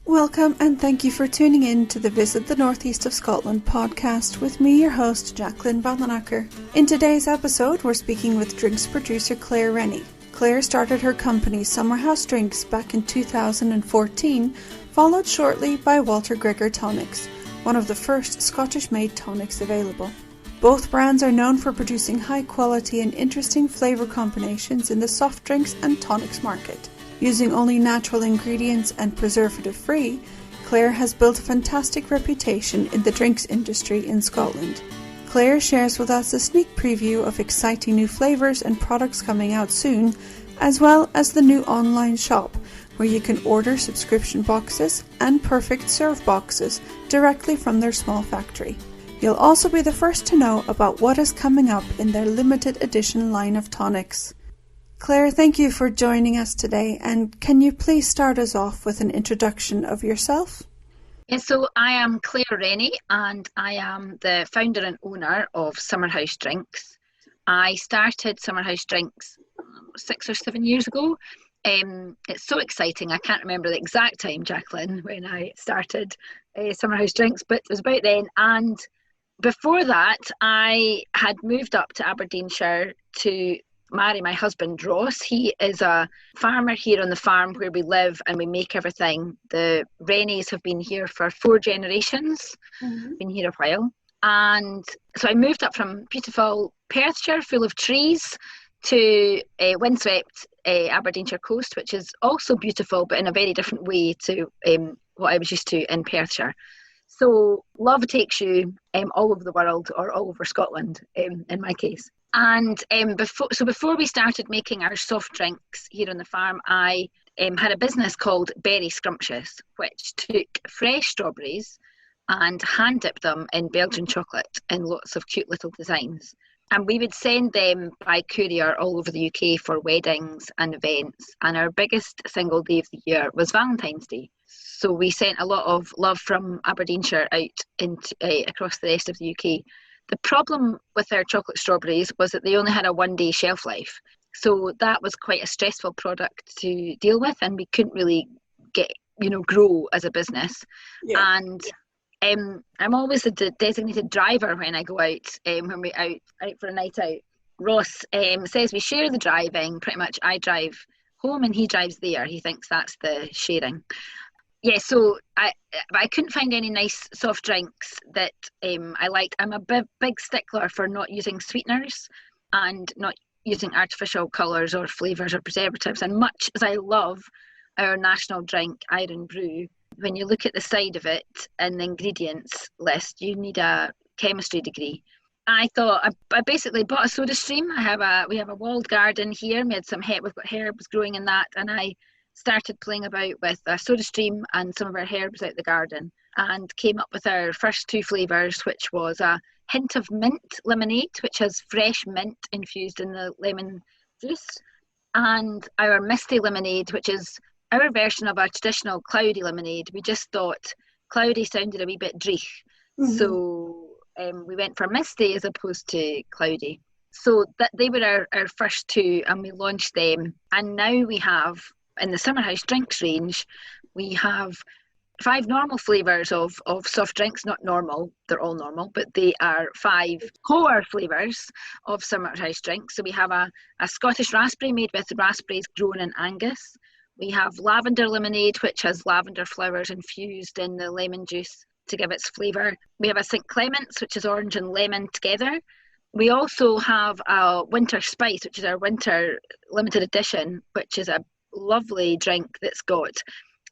Welcome and thank you for tuning in to the Visit the North East of Scotland podcast with me, your host, Jacqueline Vandenacker. In today's episode, we're speaking with drinks producer Claire Rennie. Claire started her company Summerhouse Drinks back in 2014, followed shortly by Walter Gregor Tonics, one of the first Scottish-made tonics available. Both brands are known for producing high quality and interesting flavour combinations in the soft drinks and tonics market. Using only natural ingredients and preservative-free, Claire has built a fantastic reputation in the drinks industry in Scotland. Claire shares with us a sneak preview of exciting new flavours and products coming out soon, as well as the new online shop where you can order subscription boxes and perfect serve boxes directly from their small factory. You'll also be the first to know about what is coming up in their limited edition line of tonics. Claire, thank you for joining us today, and can you please start us off with an introduction of yourself? Yes, so I am Claire Rennie and I am the founder and owner of Summerhouse Drinks. I started Summerhouse Drinks 6 or 7 years ago. It's so exciting, I can't remember the exact time, Jacqueline, when I started Summerhouse Drinks, but it was about then. And before that, I had moved up to Aberdeenshire to marry my husband Ross. He is a farmer here on the farm where we live and we make everything. The Rennies have been here for 4 generations, been here a while. And so I moved up from beautiful Perthshire full of trees to windswept Aberdeenshire coast, which is also beautiful but in a very different way to what I was used to in Perthshire. So love takes you all over the world, or all over Scotland in my case. And before we started making our soft drinks here on the farm, I had a business called Berry Scrumptious, which took fresh strawberries and hand dipped them in Belgian chocolate in lots of cute little designs. And we would send them by courier all over the UK for weddings and events. And our biggest single day of the year was Valentine's Day. So we sent a lot of love from Aberdeenshire out into, across the rest of the UK. The problem with our chocolate strawberries was that they only had a 1-day shelf life. So that was quite a stressful product to deal with, and we couldn't really grow as a business. Yeah. And I'm always the designated driver when I go out, when we're out for a night out. Ross says we share the driving. Pretty much I drive home and he drives there. He thinks that's the sharing. Yeah, so I couldn't find any nice soft drinks that I liked. I'm a big stickler for not using sweeteners and not using artificial colours or flavours or preservatives. And much as I love our national drink, Iron Brew, when you look at the side of it and the ingredients list, you need a chemistry degree. I thought I basically bought a soda stream. We have a walled garden here. We've got herbs growing in that, and I started playing about with a soda stream and some of our herbs out the garden and came up with our first 2 flavours, which was a hint of mint lemonade, which has fresh mint infused in the lemon juice, and our misty lemonade, which is our version of a traditional cloudy lemonade. We just thought cloudy sounded a wee bit dreich, so we went for misty as opposed to cloudy. So that they were our first 2, and we launched them, and now we have, in the Summerhouse Drinks range, we have 5 normal flavours of soft drinks. Not normal, they're all normal, but they are 5 core flavours of Summerhouse Drinks. So we have a Scottish raspberry made with raspberries grown in Angus. We have lavender lemonade, which has lavender flowers infused in the lemon juice to give its flavour. We have a St Clement's, which is orange and lemon together. We also have a winter spice, which is our winter limited edition, which is a lovely drink that's got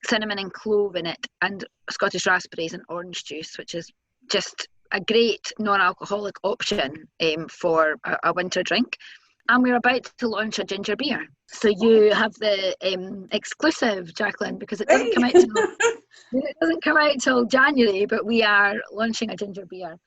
cinnamon and clove in it, and Scottish raspberries and orange juice, which is just a great non-alcoholic option for a winter drink. And we're about to launch a ginger beer. So you have the exclusive, Jacqueline, because it doesn't come out till January, but we are launching a ginger beer,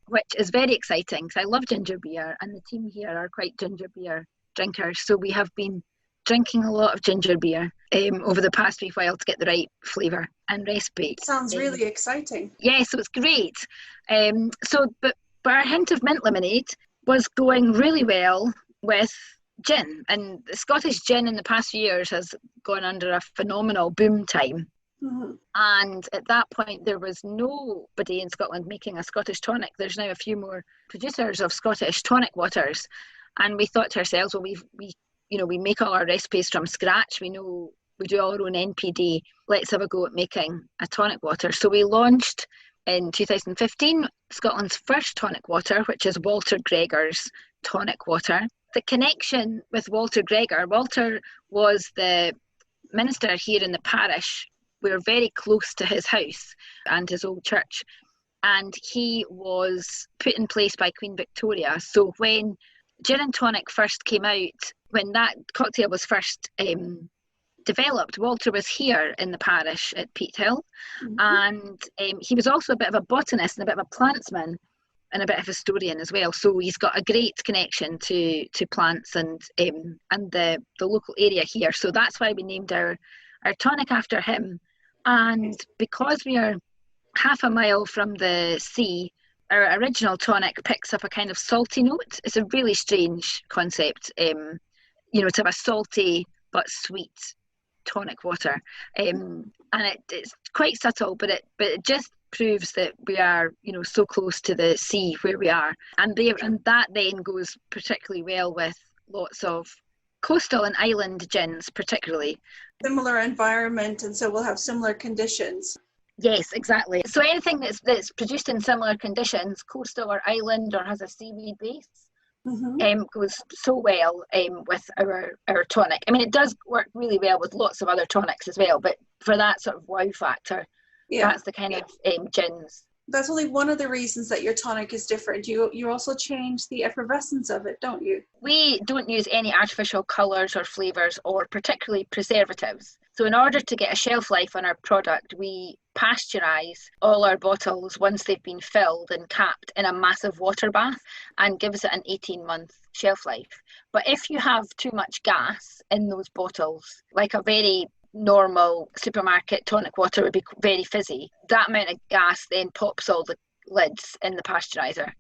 which is very exciting because I love ginger beer, and the team here are quite ginger beer drinkers. So we have been drinking a lot of ginger beer over the past wee while to get the right flavour and recipe. Sounds really exciting. Yeah, so it's great. But our hint of mint lemonade was going really well with gin, and the Scottish gin in the past few years has gone under a phenomenal boom time. And at that point, there was nobody in Scotland making a Scottish tonic. There's now a few more producers of Scottish tonic waters. And we thought to ourselves, well, we make all our recipes from scratch. We know we do all our own NPD. Let's have a go at making a tonic water. So we launched in 2015 Scotland's first tonic water, which is Walter Gregor's tonic water. The connection with Walter Gregor, Walter was the minister here in the parish. We were very close to his house and his old church, and he was put in place by Queen Victoria. So when gin and tonic first came out, when that cocktail was first developed, Walter was here in the parish at Peat Hill, and he was also a bit of a botanist and a bit of a plantsman and a bit of a historian as well. So he's got a great connection to plants and the local area here. So that's why we named our tonic after him. And because we are half a mile from the sea, our original tonic picks up a kind of salty note. It's a really strange concept, to have a salty but sweet tonic water. And it's quite subtle, but it just proves that we are, so close to the sea where we are. And that then goes particularly well with lots of coastal and island gins, particularly. Similar environment, and so we'll have similar conditions. Yes, exactly. So anything that's produced in similar conditions, coastal or island, or has a seaweed base, goes so well with our tonic. I mean, it does work really well with lots of other tonics as well, but for that sort of wow factor, that's the kind of gins. That's only one of the reasons that your tonic is different. You also change the effervescence of it, don't you? We don't use any artificial colours or flavours or particularly preservatives. So in order to get a shelf life on our product, we pasteurise all our bottles once they've been filled and capped in a massive water bath, and gives it an 18-month shelf life. But if you have too much gas in those bottles, like a very normal supermarket tonic water would be very fizzy, that amount of gas then pops all the lids in the pasteuriser,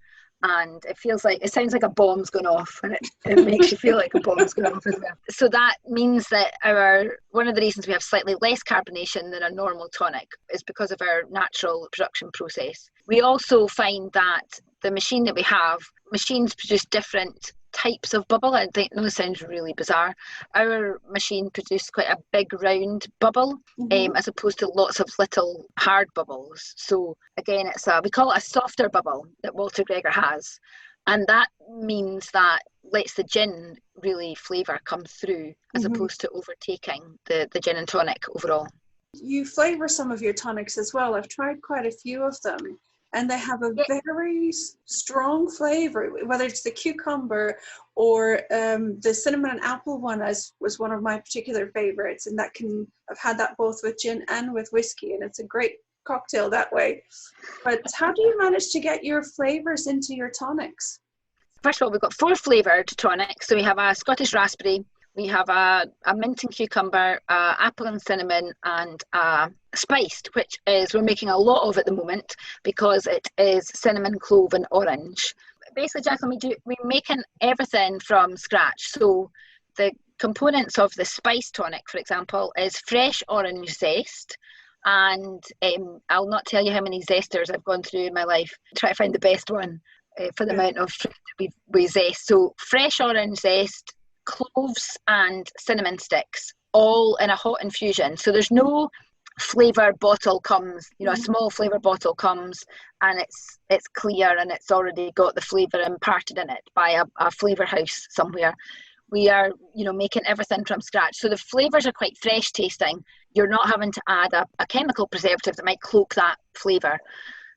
and it sounds like a bomb's gone off, and it makes you feel like a bomb's gone off as well. So that means that one of the reasons we have slightly less carbonation than a normal tonic is because of our natural production process. We also find that the machine that we have, machines produce different types of bubble. I think this sounds really bizarre. Our machine produced quite a big round bubble, as opposed to lots of little hard bubbles. So again, we call it a softer bubble that Walter Gregor has, and that means that lets the gin really flavour come through, as opposed to overtaking the gin and tonic overall. You flavour some of your tonics as well. I've tried quite a few of them, and they have a very strong flavour, whether it's the cucumber or the cinnamon and apple one was one of my particular favourites, and I've had that both with gin and with whiskey, and it's a great cocktail that way. But how do you manage to get your flavours into your tonics? First of all, we've got 4 flavoured tonics. So we have a Scottish raspberry, we have a mint and cucumber, apple and cinnamon, and spiced, which is we're making a lot of at the moment because it is cinnamon, clove and orange. Basically, Jacqueline, we're making everything from scratch. So the components of the spice tonic, for example, is fresh orange zest. And I'll not tell you how many zesters I've gone through in my life to try to find the best one for the amount of fruit we zest. So fresh orange zest, cloves and cinnamon sticks, all in a hot infusion. So there's no flavour bottle comes, a small flavour bottle comes and it's clear and it's already got the flavour imparted in it by a flavour house somewhere. We are, making everything from scratch. So the flavours are quite fresh tasting. You're not having to add a chemical preservative that might cloak that flavour.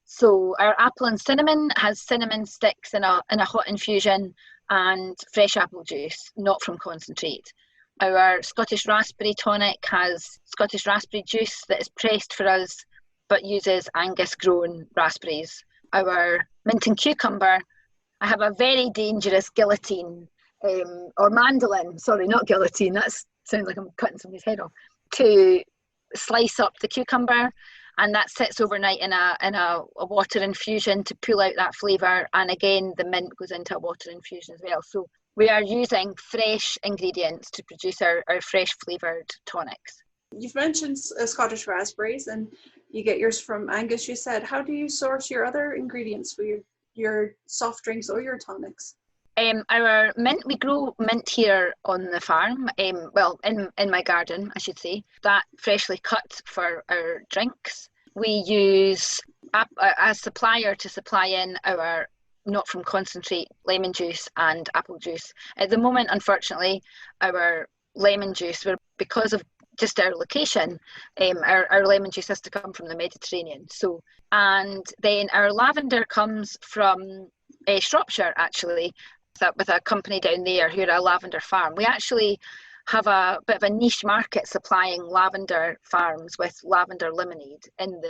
So our apple and cinnamon has cinnamon sticks in a hot infusion and fresh apple juice, not from concentrate. Our Scottish raspberry tonic has Scottish raspberry juice that is pressed for us but uses Angus grown raspberries. Our mint and cucumber, I have a very dangerous guillotine or mandolin, sorry, not guillotine, that sounds like I'm cutting somebody's head off, to slice up the cucumber, and that sits overnight in a water infusion to pull out that flavour, and again the mint goes into a water infusion as well. So we are using fresh ingredients to produce our fresh flavoured tonics. You've mentioned Scottish raspberries, and you get yours from Angus, you said. How do you source your other ingredients for your soft drinks or your tonics? Our mint, we grow mint here on the farm, well, in my garden, I should say. That freshly cut for our drinks. We use a supplier to supply in our not from concentrate lemon juice and apple juice. At the moment, unfortunately, our lemon juice, because of just our location, our lemon juice has to come from the Mediterranean. So, and then our lavender comes from Shropshire, actually, with a company down there who are a lavender farm. We actually have a bit of a niche market supplying lavender farms with lavender lemonade in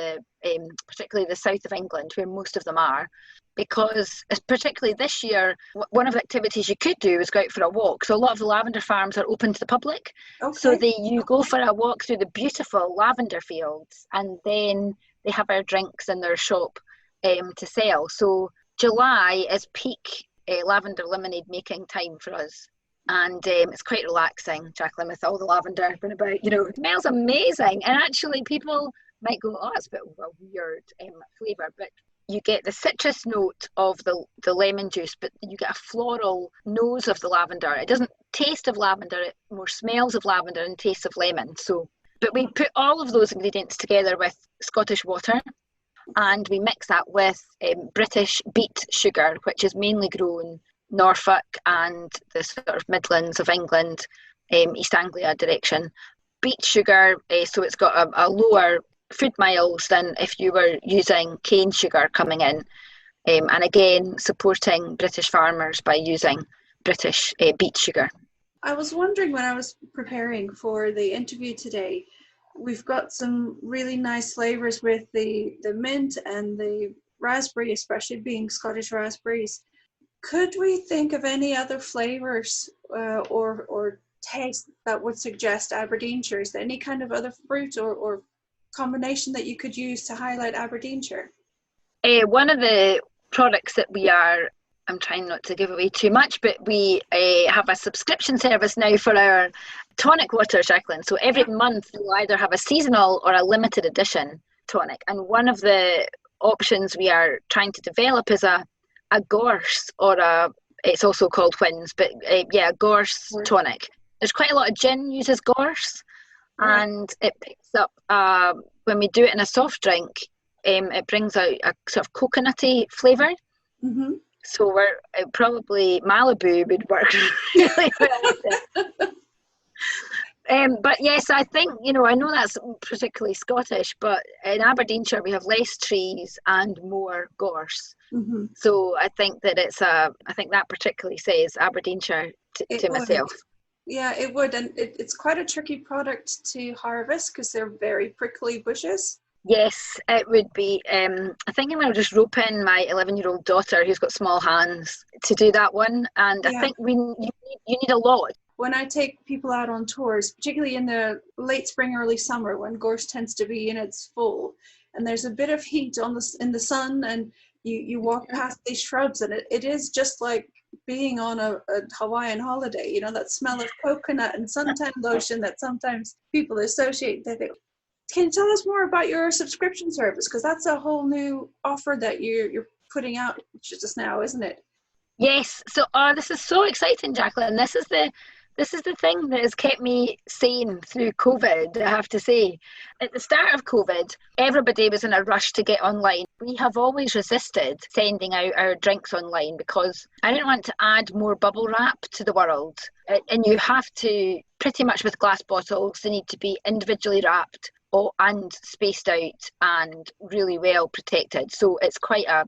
particularly the south of England, where most of them are, because particularly this year, one of the activities you could do is go out for a walk. So a lot of the lavender farms are open to the public. Okay. So you go for a walk through the beautiful lavender fields, and then they have our drinks in their shop to sell. So July is peak lavender lemonade making time for us. And it's quite relaxing, Jacqueline, with all the lavender going about. It smells amazing. And actually people might go, oh, it's a bit of a weird flavour, but you get the citrus note of the lemon juice, but you get a floral nose of the lavender. It doesn't taste of lavender, it more smells of lavender and tastes of lemon. But we put all of those ingredients together with Scottish water, and we mix that with British beet sugar, which is mainly grown Norfolk and the sort of Midlands of England, East Anglia direction. Beet sugar, so it's got a lower food miles than if you were using cane sugar coming in. And again, supporting British farmers by using British beet sugar. I was wondering when I was preparing for the interview today, we've got some really nice flavours with the mint and the raspberry, especially being Scottish raspberries. Could we think of any other flavours or taste that would suggest Aberdeenshire? Is there any kind of other fruit or combination that you could use to highlight Aberdeenshire? One of the products that I'm trying not to give away too much, but we have a subscription service now for our tonic water, Jacqueline. So every month we'll either have a seasonal or a limited edition tonic. And one of the options we are trying to develop is a gorse, or it's also called Whins, but a gorse tonic. There's quite a lot of gin uses gorse, and it picks up, when we do it in a soft drink, it brings out a sort of coconutty flavour. Mm-hmm. So probably Malibu would work really well with it. But yes, I think, I know that's particularly Scottish, but in Aberdeenshire we have less trees and more gorse. Mm-hmm. So I think that I think that particularly says Aberdeenshire to myself. Yeah, it would. And it's quite a tricky product to harvest because they're very prickly bushes. Yes, it would be. I think I'm going to just rope in my 11-year-old daughter who's got small hands to do that one. And I think you need a lot. When I take people out on tours, particularly in the late spring, early summer, when gorse tends to be in its full, and there's a bit of heat in the sun, and you walk past these shrubs, and it is just like being on a Hawaiian holiday. That smell of coconut and suntan lotion that sometimes people associate with it. Can you tell us more about your subscription service? Because that's a whole new offer that you're putting out just now, isn't it? Yes. So this is so exciting, Jacqueline. This is the thing that has kept me sane through COVID, I have to say. At the start of COVID, everybody was in a rush to get online. We have always resisted sending out our drinks online because I didn't want to add more bubble wrap to the world. And you have to, pretty much with glass bottles, they need to be individually wrapped and spaced out and really well protected. So it's quite a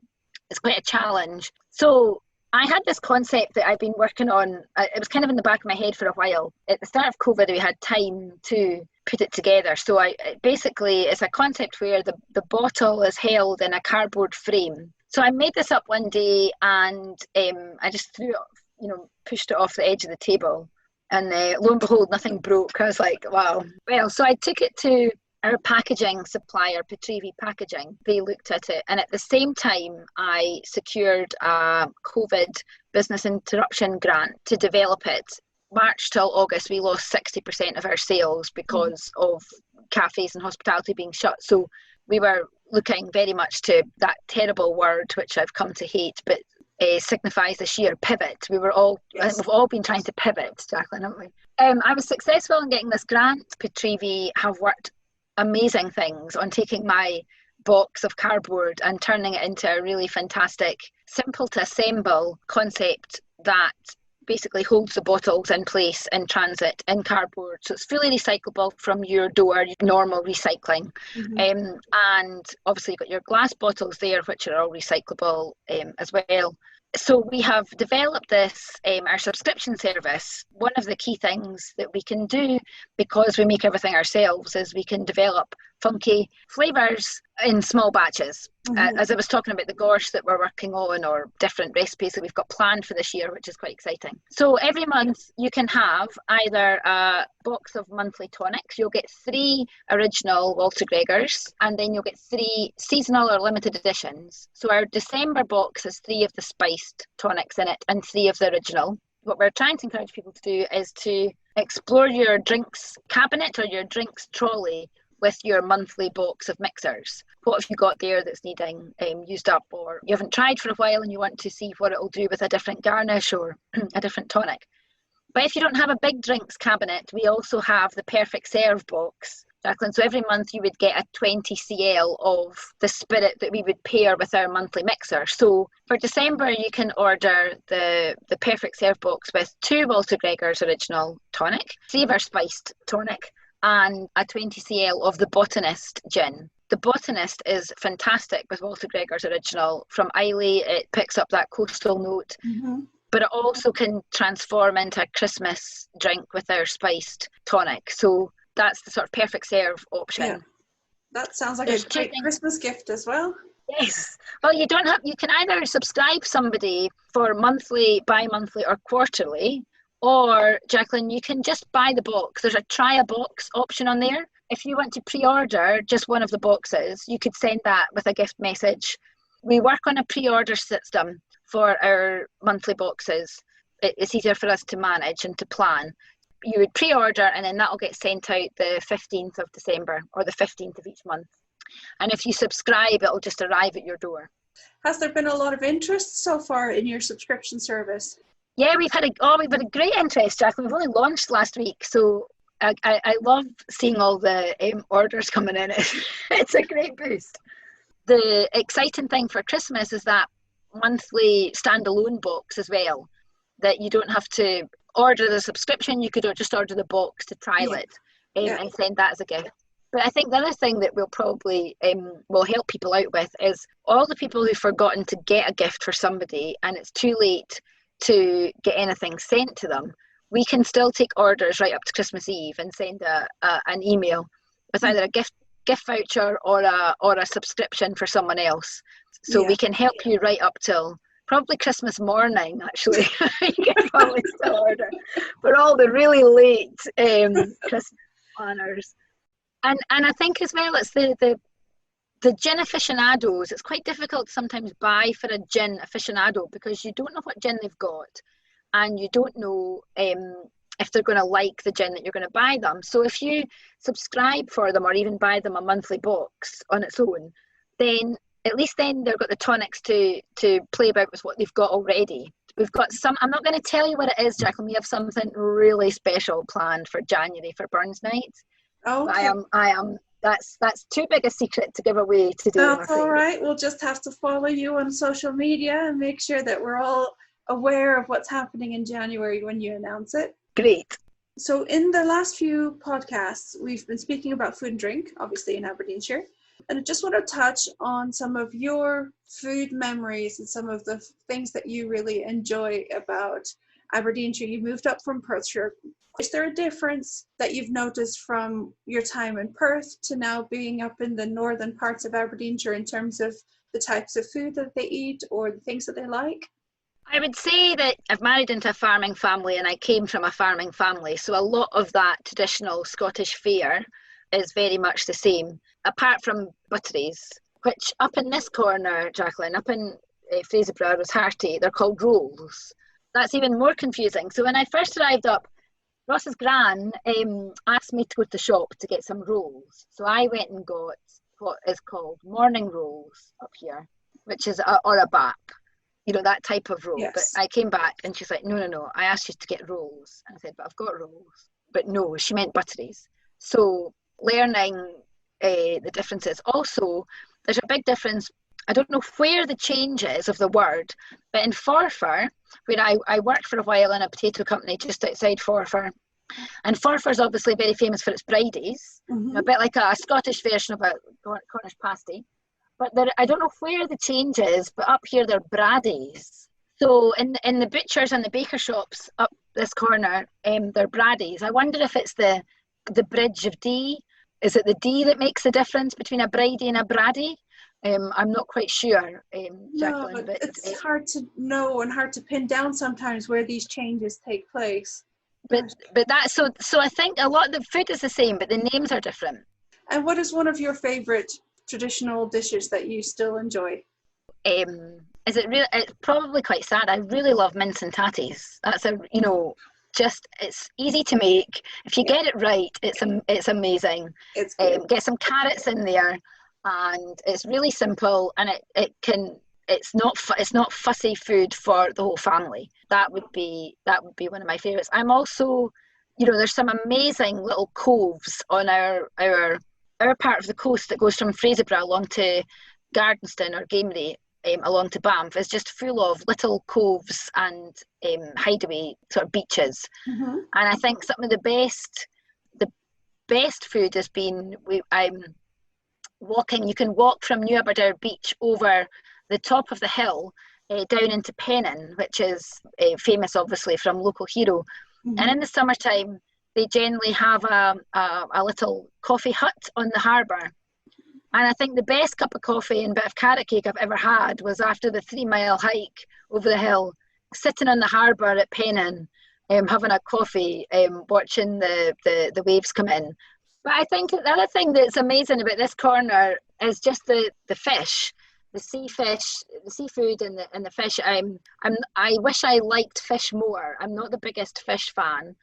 challenge. So I had this concept that I've been working on. It was kind of in the back of my head for a while. At the start of COVID, we had time to put it together. So it's a concept where the bottle is held in a cardboard frame. So I made this up one day, and I just threw it, pushed it off the edge of the table. And lo and behold, nothing broke. I was like, wow. Well, so I took it to our packaging supplier, Petrivi Packaging. They looked at it, and at the same time I secured a COVID business interruption grant to develop it. March till August, we lost 60% of our sales because of cafes and hospitality being shut. So we were looking very much to that terrible word, which I've come to hate, but signifies the sheer pivot. We were all, I think we've all been trying to pivot, Jacqueline, haven't we? I was successful in getting this grant. Pitrevi have worked amazing things on taking my box of cardboard and turning it into a really fantastic, simple to assemble concept that basically holds the bottles in place in transit in cardboard. So it's fully recyclable from your door, normal recycling. And obviously you've got your glass bottles there, which are all recyclable as well. So we have developed this, our subscription service. One of the key things that we can do, because we make everything ourselves, is we can develop funky flavours in small batches. As I was talking about the gorse that we're working on, or different recipes that we've got planned for this year, which is quite exciting. So every month you can have either a box of monthly tonics. You'll get 3 original Walter Gregors, and then you'll get 3 seasonal or limited editions. So our December box has 3 of the spiced tonics in it and 3 of the original. What we're trying to encourage people to do is to explore your drinks cabinet or your drinks trolley with your monthly box of mixers. What have you got there that's needing used up, or you haven't tried for a while and you want to see what it'll do with a different garnish or a different tonic? But if you don't have a big drinks cabinet, we also have the perfect serve box, Jacqueline. So every month you would get a 20 cl of the spirit that we would pair with our monthly mixer. So for December, you can order the perfect serve box with 2 Walter Gregor's original tonic, 3 of our spiced tonic, and a 20 cl of the Botanist gin. The Botanist is fantastic with Walter Gregor's original. From Islay, it picks up that coastal note, but it also can transform into a Christmas drink with our spiced tonic. So that's the sort of perfect serve option. Yeah. That sounds like a great Christmas gift as well. Yes. Well, you can either subscribe somebody for monthly, bi-monthly or quarterly, or, Jacqueline, you can just buy the box. There's a try a box option on there. If you want to pre-order just one of the boxes, you could send that with a gift message. We work on a pre-order system for our monthly boxes. It's easier for us to manage and to plan. You would pre-order, and then that'll get sent out the 15th of December or the 15th of each month. And if you subscribe, it'll just arrive at your door. Has there been a lot of interest so far in your subscription service? Yeah, we've had a great interest, Jacqueline. We've only launched last week, so I love seeing all the orders coming in. It's a great boost. The exciting thing for Christmas is that monthly standalone box as well, that you don't have to order the subscription. You could just order the box to trial it and send that as a gift. But I think the other thing that we'll probably will help people out with is all the people who've forgotten to get a gift for somebody and it's too late to get anything sent to them. We can still take orders right up to Christmas Eve and send an email with either a gift voucher or a subscription for someone else. So we can help you right up till probably Christmas morning, actually. You can probably still order for all the really late Christmas planners. And I think as well, it's the gin aficionados. It's quite difficult to sometimes buy for a gin aficionado because you don't know what gin they've got, and you don't know if they're going to like the gin that you're going to buy them. So if you subscribe for them or even buy them a monthly box on its own, then at least then they've got the tonics to play about with what they've got already. We've got some, I'm not going to tell you what it is, Jacqueline. We have something really special planned for January for Burns Night. Okay. That's too big a secret to give away today. That's all right. We'll just have to follow you on social media and make sure that we're all aware of what's happening in January when you announce it. Great. So in the last few podcasts, we've been speaking about food and drink, obviously in Aberdeenshire. And I just want to touch on some of your food memories and some of the things that you really enjoy about Aberdeenshire. You moved up from Perthshire. Is there a difference that you've noticed from your time in Perth to now being up in the northern parts of Aberdeenshire in terms of the types of food that they eat or the things that they like? I would say that I've married into a farming family and I came from a farming family. So a lot of that traditional Scottish fare is very much the same, apart from butteries, which up in this corner, Jacqueline, up in Fraserburgh, Rosehearty, they're called rolls. That's even more confusing. So when I first arrived up, Ross's gran asked me to go to the shop to get some rolls. So I went and got what is called morning rolls up here, which is or a bap, that type of roll. Yes. But I came back and she's like, no, I asked you to get rolls. And I said, but I've got rolls. But no, she meant butteries. So learning the differences. Also, there's a big difference. I don't know where the change is of the word, but in Forfar, where I worked for a while in a potato company just outside Forfar, and Forfar's obviously very famous for its bridies, a bit like a Scottish version of a Cornish pasty. But I don't know where the change is, but up here they're braddies. So in the butchers and the baker shops up this corner, they're braddies. I wonder if it's the bridge of D. Is it the D that makes the difference between a bridie and a braddie? I'm not quite sure, Jacqueline. No, but it's hard to know and hard to pin down sometimes where these changes take place. But that so I think a lot of the food is the same, but the names are different. And what is one of your favourite traditional dishes that you still enjoy? Is it really? It's probably quite sad. I really love mince and tatties. That's it's easy to make. If you get it right, it's amazing. It's good. Get some carrots in there, and it's really simple, and it's not fussy food for the whole family. That would be one of my favourites. I'm also, there's some amazing little coves on our part of the coast that goes from Fraserburgh along to Gardenston or Gamery, along to Banff, is just full of little coves and hideaway sort of beaches. And I think some of the best food has been, I'm walking. You can walk from New Aberdare Beach over the top of the hill down into Pennin, which is famous obviously from Local Hero. And in the summertime they generally have a little coffee hut on the harbour. And I think the best cup of coffee and bit of carrot cake I've ever had was after the 3-mile hike over the hill, sitting on the harbour at Pennin, having a coffee, watching the waves come in. But I think the other thing that's amazing about this corner is just the fish, the sea fish, the seafood and the fish. I wish I liked fish more. I'm not the biggest fish fan.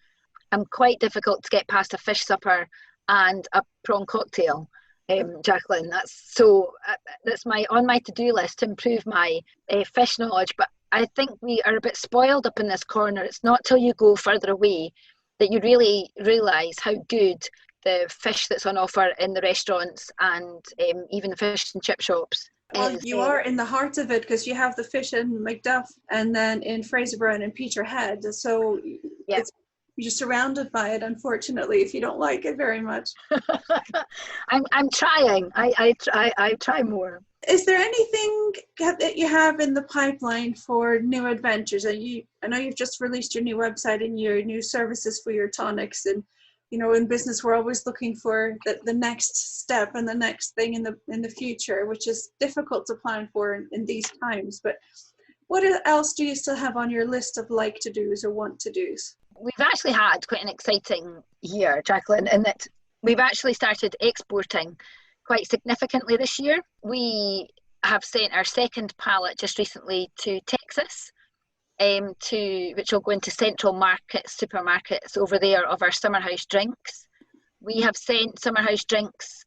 I'm quite difficult to get past a fish supper and a prawn cocktail. Jacqueline, that's on my to-do list to improve my fish knowledge. But I think we are a bit spoiled up in this corner. It's not till you go further away that you really realise how good the fish that's on offer in the restaurants and even the fish and chip shops. Well, you are in the heart of it because you have the fish in Macduff and then in Fraserburgh and in Peterhead. So you're surrounded by it, unfortunately, if you don't like it very much. I'm trying. I try more. Is there anything that you have in the pipeline for new adventures? I know you've just released your new website and your new services for your tonics, and in business we're always looking for the next step and the next thing in the future, which is difficult to plan for in these times. But what else do you still have on your list of like to do's or want to do's? We've actually had quite an exciting year, Jacqueline, in that we've actually started exporting quite significantly this year. We have sent our second pallet just recently to Texas, which will go into central markets, supermarkets over there, of our Summerhouse drinks. We have sent Summerhouse drinks,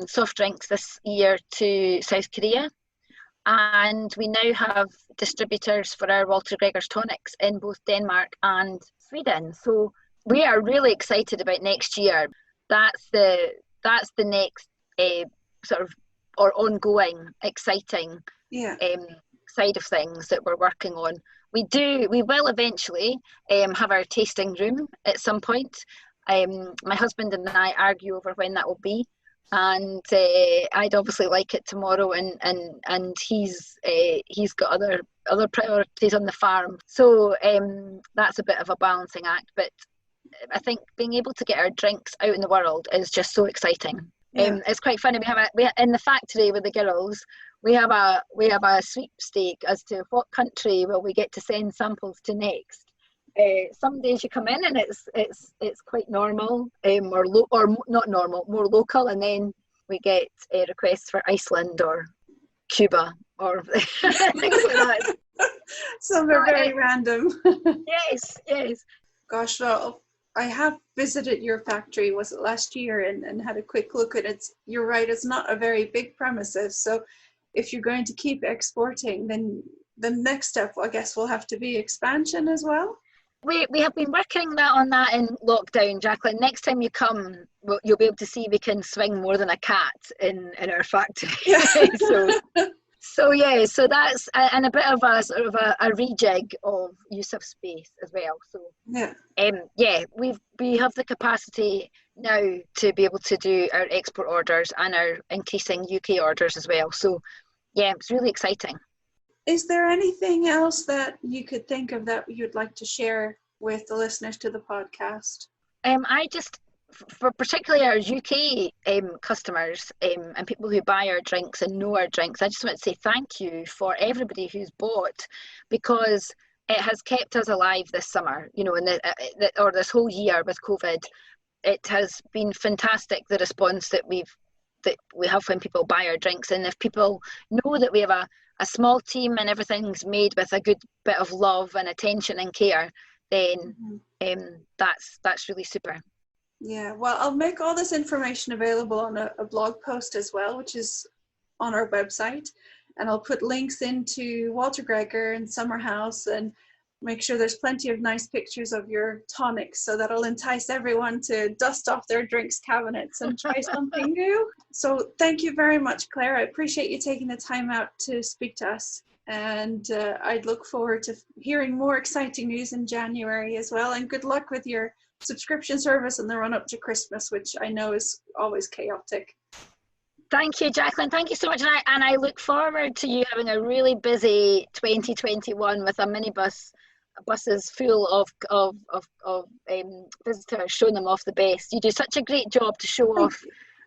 soft drinks this year to South Korea. And we now have distributors for our Walter Gregor Tonics in both Denmark and Sweden. So we are really excited about next year. That's the next sort of or ongoing exciting side of things that we're working on. We will eventually have our tasting room at some point. My husband and I argue over when that will be. And I'd obviously like it tomorrow, and he's got other priorities on the farm, so that's a bit of a balancing act. But I think being able to get our drinks out in the world is just so exciting. It's quite funny. We in the factory with the girls, we have a sweepstake as to what country will we get to send samples to next. Some days you come in and it's quite normal, or not normal, more local, and then we get requests for Iceland or Cuba or things like that. Some are very random. Yes. Gosh, well, I have visited your factory, was it last year, and had a quick look at it. You're right, it's not a very big premises. So if you're going to keep exporting, then the next step, I guess, will have to be expansion as well. We have been working on that in lockdown, Jacqueline. Next time you come, you'll be able to see we can swing more than a cat in our factory. Yeah. So that's and a bit of a sort of a rejig of use of space as well. So we have the capacity now to be able to do our export orders and our increasing UK orders as well. So yeah, it's really exciting. Is there anything else that you could think of that you'd like to share with the listeners to the podcast? I just, for particularly our UK customers and people who buy our drinks and know our drinks, I just want to say thank you for everybody who's bought, because it has kept us alive this summer, you know, or this whole year with COVID. It has been fantastic, the response that we have when people buy our drinks. And if people know that we have a small team and everything's made with a good bit of love and attention and care, then that's really super. Yeah, well, I'll make all this information available on a blog post as well, which is on our website, and I'll put links into Walter Gregor and Summerhouse, and make sure there's plenty of nice pictures of your tonics, so that'll entice everyone to dust off their drinks cabinets and try something new. So thank you very much, Claire. I appreciate you taking the time out to speak to us, and I'd look forward to hearing more exciting news in January as well, and good luck with your subscription service and the run up to Christmas, which I know is always chaotic. Thank you, Jacqueline. Thank you so much, and I look forward to you having a really busy 2021 with buses full of visitors, showing them off the best. You do such a great job to show off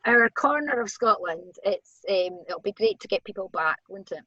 our corner of Scotland. It'll be great to get people back, won't it?